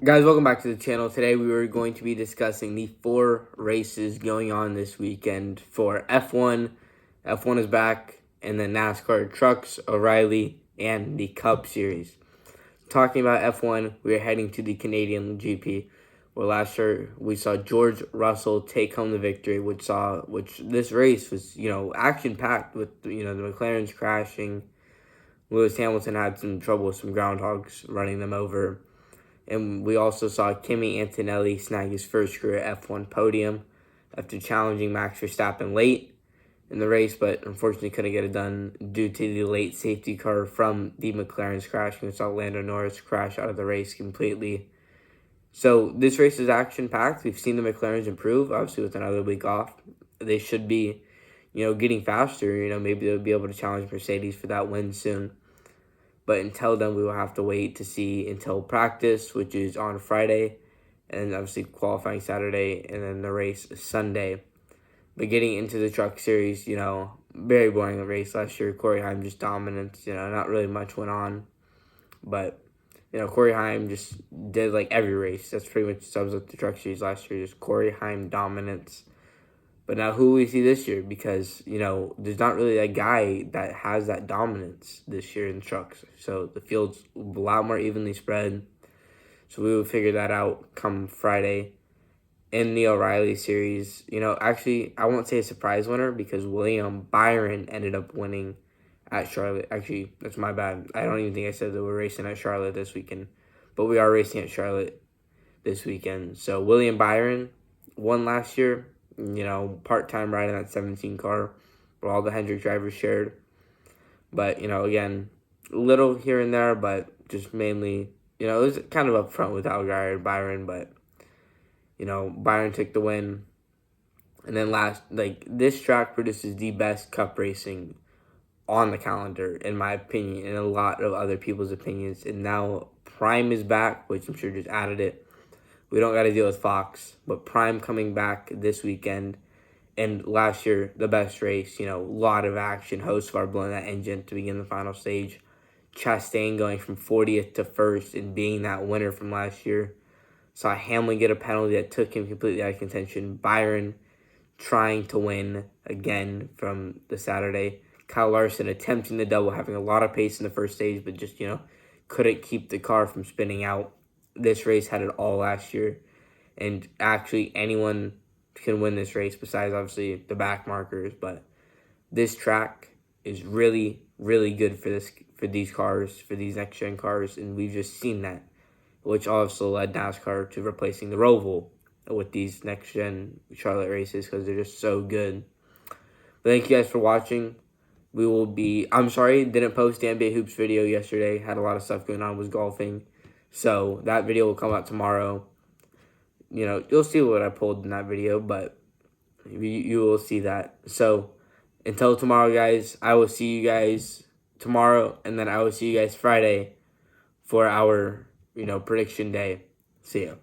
Guys, welcome back to the channel. Today we are going to be discussing the 4 races going on this weekend for F1. F1 is back, and then NASCAR Trucks, O'Reilly, and the Cup Series. Talking about F1, we are heading to the Canadian GP, where last year we saw George Russell take home the victory, which this race was, action-packed with, the McLarens crashing. Lewis Hamilton had some trouble with some groundhogs running them over. And we also saw Kimi Antonelli snag his first career F1 podium after challenging Max Verstappen late in the race, but unfortunately couldn't get it done due to the late safety car from the McLaren's crash. We saw Lando Norris crash out of the race completely. So this race is action-packed. We've seen the McLarens improve, obviously with another week off. They should be, getting faster. Maybe they'll be able to challenge Mercedes for that win soon. But until then, we will have to wait to see until practice, which is on Friday, and obviously qualifying Saturday, and then the race Sunday. But getting into the Truck Series, very boring race last year. Corey Heim just dominance, not really much went on. But, Corey Heim just did like every race. That's pretty much sums up the Truck Series last year, just Corey Heim dominance. But now who will we see this year? Because, there's not really a guy that has that dominance this year in trucks. So the field's a lot more evenly spread. So we will figure that out come Friday. In the O'Reilly series, actually, I won't say a surprise winner because William Byron ended up winning at Charlotte. Actually, that's my bad. I don't even think I said that we're racing at Charlotte this weekend. But we are racing at Charlotte this weekend. So William Byron won last year. Part-time ride in that 17 car where all the Hendrick drivers shared. But, again, little here and there, but just mainly, it was kind of up front with Allgaier and Byron, but, Byron took the win. And then this track produces the best cup racing on the calendar, in my opinion, and a lot of other people's opinions. And now Prime is back, which I'm sure just added it. We don't got to deal with Fox, but Prime coming back this weekend. And last year, the best race, a lot of action. Hocevar blowing that engine to begin the final stage. Chastain going from 40th to 1st and being that winner from last year. Saw Hamlin get a penalty that took him completely out of contention. Byron trying to win again from the Saturday. Kyle Larson attempting the double, having a lot of pace in the first stage, but just, couldn't keep the car from spinning out. This race had it all last year, and actually anyone can win this race besides obviously the back markers, but this track is really, really good for these cars, for these next-gen cars, and we've just seen that, which also led NASCAR to replacing the Roval with these next-gen Charlotte races because they're just so good. But thank you guys for watching. I'm sorry, didn't post the NBA Hoops video yesterday. Had a lot of stuff going on, was golfing. So that video will come out tomorrow. You'll see what I pulled in that video, but you will see that. So until tomorrow, guys, I will see you guys tomorrow, and then I will see you guys Friday for our, prediction day. See ya.